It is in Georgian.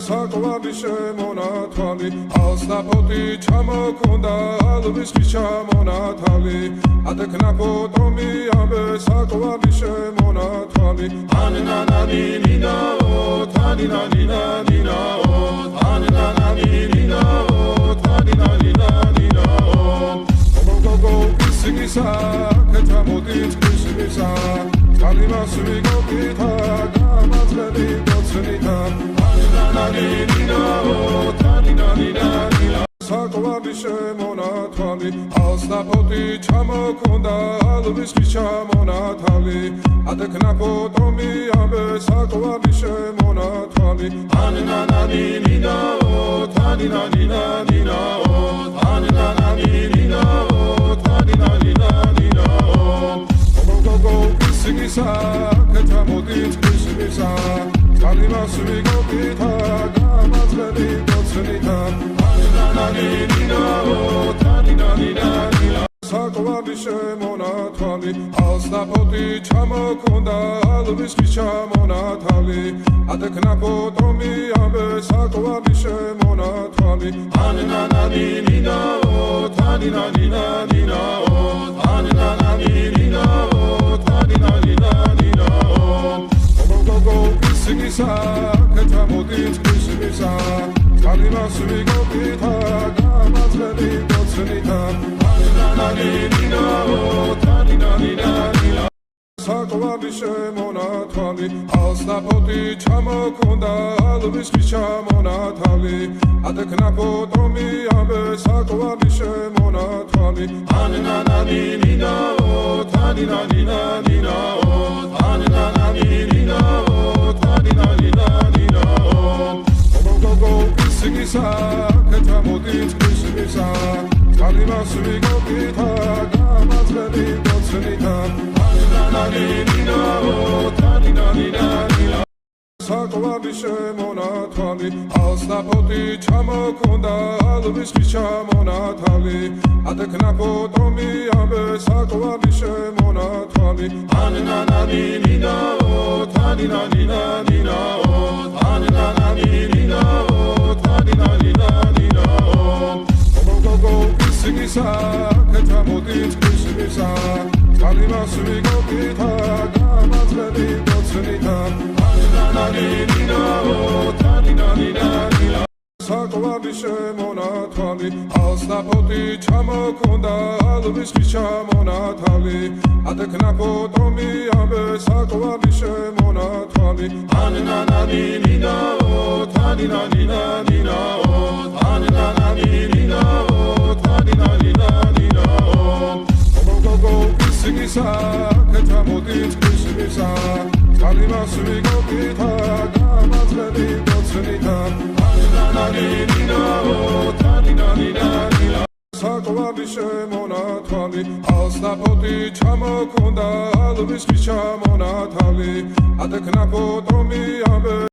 საკვარი შემონათვალი ალსნაფოთი ჩამოქონდა ალვის ჩამონათვალი ატეკნა ფოტომი ამბე საკვარი შემონათვალი ანანანინინაო თანინანინანინაო ანანანინინაო თანინანინანინაო გოგოგო ისიგისა კეთამოდით ისიგისა კალიმას ვიგოგითა გამაძლები გოცნითა საკვარი შემონათვალი ალსნაფოთი ჩამოქონდა ალვის ჩამონათვალი ატეკნა ფოტომი ამბე საკვარი შემონათვალი ანანანინინაო თანინანინანინაო ანანანინინაო თანინანინანინაო გოგოგო ისიგისა კეთამოდით ისიგისა კალიმას ვიგოგითა გამაძლები გოცნითა ანანანინინაო თანინანინანინაო საკვარი შემონათვალი ალსნაფოთი ჩამოქონდა ალვის ჩამონათვალი ატეკნა ფოტომი ამბე საკვარი შემონათვალი ანანანინინაო თანინანინანინაო ანანანინინაო თანინანინანინაო გოგოგო ისიგისა კეთამოდით ისიგისა კალიმას ვიგოგითა გამაძლები გოცნითა ანანანინინაო თანინანინანინაო საკვარი შემონათვალი ალსნაფოთი ჩამოქონდა ალვის ჩამონათვალი ატეკნა ფოტომი ამბე საკვარი შემონათვალი ანანანინინაო თანინანინანინაო ანანანინინაო თანინანინანინაო გოგოგო ისიგისა კეთამოდით ისიგისა კალიმას ვიგოგითა გამაძლები გოცნითა ანანანინინაო თანინანინანინაო საკვარი შემონათვალი ალსნაფოთი ჩამოქონდა ალვის ჩამონათვალი ატეკნა ფოტომი ამბე საკვარი შემონათვალი ანანანინინაო თანინანინანინაო ანანანინინაო თანინანინანინაო გოგოგო ისიგისა კეთამოდით ისიგისა კალიმას ვიგოგითა გამაძლები გოცნითა ანანანინინაო თანინანინანინაო საკვარი შემონათვალი ალსნაფოთი ჩამოქონდა ალვის ჩამონათვალი ატეკნა ფოტომი ამბე საკვარი შემონათვალი ანანანინინაო თანინანინანინაო ანანანინინაო თანინანინანინაო გოგოგო ისიგისა კეთამოდით ისიგისა კალიმას ვიგოგითა გამაძლები გოცნითა ანანანინინაო თანინანინანინაო საკვარი შემონათვალი ალსნაფოთი ჩამოქონდა ალვის ჩამონათვალი ატეკნა ფოტომი ამბე